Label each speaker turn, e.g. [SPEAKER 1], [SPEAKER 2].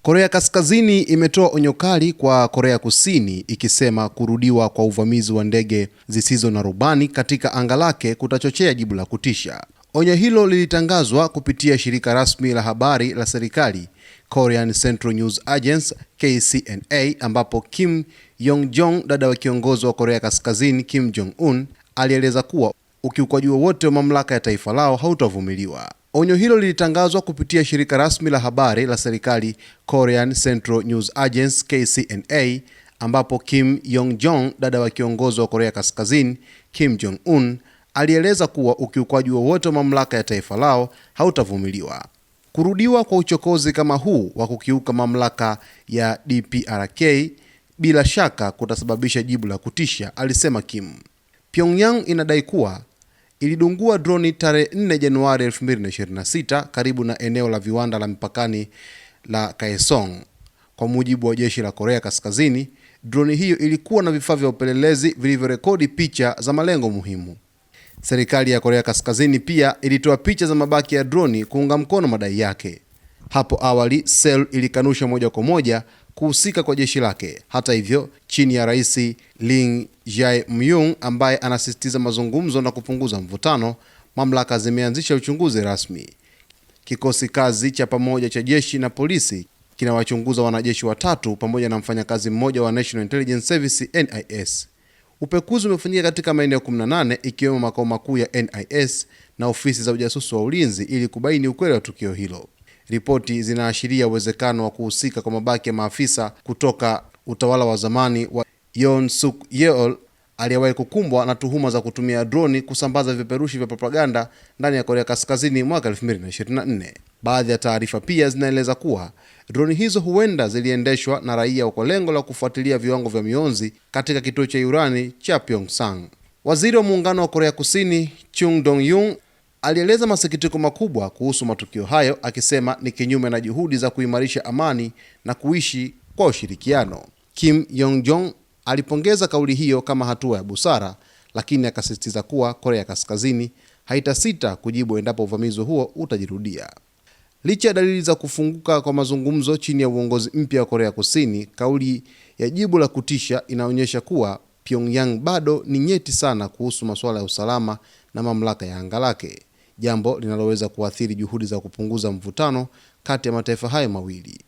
[SPEAKER 1] Korea Kaskazini imetoa onyo kali kwa Korea Kusini ikisema kurudiwa kwa uvamizi wa ndege zisizo na rubani katika anga lake kutachochea jibu la kutisha. Onyo hilo lilitangazwa kupitia shirika rasmi la habari la serikali, Korean Central News Agency (KCNA), ambapo Kim Yong-jong, dada wa kiongozi wa Korea Kaskazini Kim Jong-un, alieleza kuwa ukiukwaji wowote wa mamlaka ya taifa lao hautavumiliwa. Onyo hilo lilitangazwa kupitia shirika rasmi la habari la serikali Korean Central News Agency (KCNA), ambapo Kim Yong-jong, dada wa kiongozi wa Korea Kaskazini Kim Jong-un, alieleza kuwa ukiukwaji wowote wa mamlaka ya taifa lao hautavumiliwa. Kurudiwa kwa uchokozi kama huu wa kukiuka mamlaka ya DPRK bila shaka kutasababisha jibu la kutisha, alisema Kim. Pyongyang inadai kuwa ilidungua droni tarehe 4 Januari 2026 karibu na eneo la viwanda la mpakani la Kaesong. Kwa mujibu wa jeshi la Korea Kaskazini, droni hiyo ilikuwa na vifaa vya upelelezi vilivyorekodi picha za malengo muhimu. Serikali ya Korea Kaskazini pia ilitoa picha za mabaki ya droni kuunga mkono madai yake. Hapo awali, Seoul ilikanusha moja kwa moja kuhusika kwa jeshi lake. Hata hivyo, chini ya Rais Lee Jae-myung ambaye anasisitiza mazungumzo na kupunguza mvutano, mamlaka zimeanzisha uchunguzi rasmi. Kikosi kazi cha pamoja cha jeshi na polisi kinawachunguza wanajeshi watatu pamoja na mfanyakazi mmoja wa National Intelligence Service (NIS). Upekuzi umefanyika katika maeneo 18 ikiwemo makao makuu ya NIS na ofisi za ujasusi wa ulinzi ili kubaini ukweli wa tukio hilo. Ripoti zinaashiria uwezekano wa kuhusika kwa mabaki ya maafisa kutoka utawala wa zamani wa Yoon Suk Yeol aliyewahi kukumbwa na tuhuma za kutumia droni kusambaza vipeperushi vya propaganda ndani ya Korea Kaskazini mwaka 2024. Baadhi ya taarifa pia zinaeleza kuwa droni hizo huenda ziliendeshwa na raia kwa lengo la kufuatilia viwango vya mionzi katika kituo cha urani cha Pyongsang. Waziri wa muungano wa Korea Kusini Chung Dong-yung alieleza masikitiko makubwa kuhusu matukio hayo, akisema ni kinyume na juhudi za kuimarisha amani na kuishi kwa ushirikiano. Kim Yong-jong alipongeza kauli hiyo kama hatua ya busara, lakini akasisitiza kuwa Korea Kaskazini haitasita kujibu endapo uvamizi huo utajirudia. Licha ya dalili za kufunguka kwa mazungumzo chini ya uongozi mpya wa Korea Kusini, kauli ya jibu la kutisha inaonyesha kuwa Pyongyang bado ni nyeti sana kuhusu masuala ya usalama na mamlaka ya anga lake, jambo linaloweza kuathiri juhudi za kupunguza mvutano kati ya mataifa hayo mawili.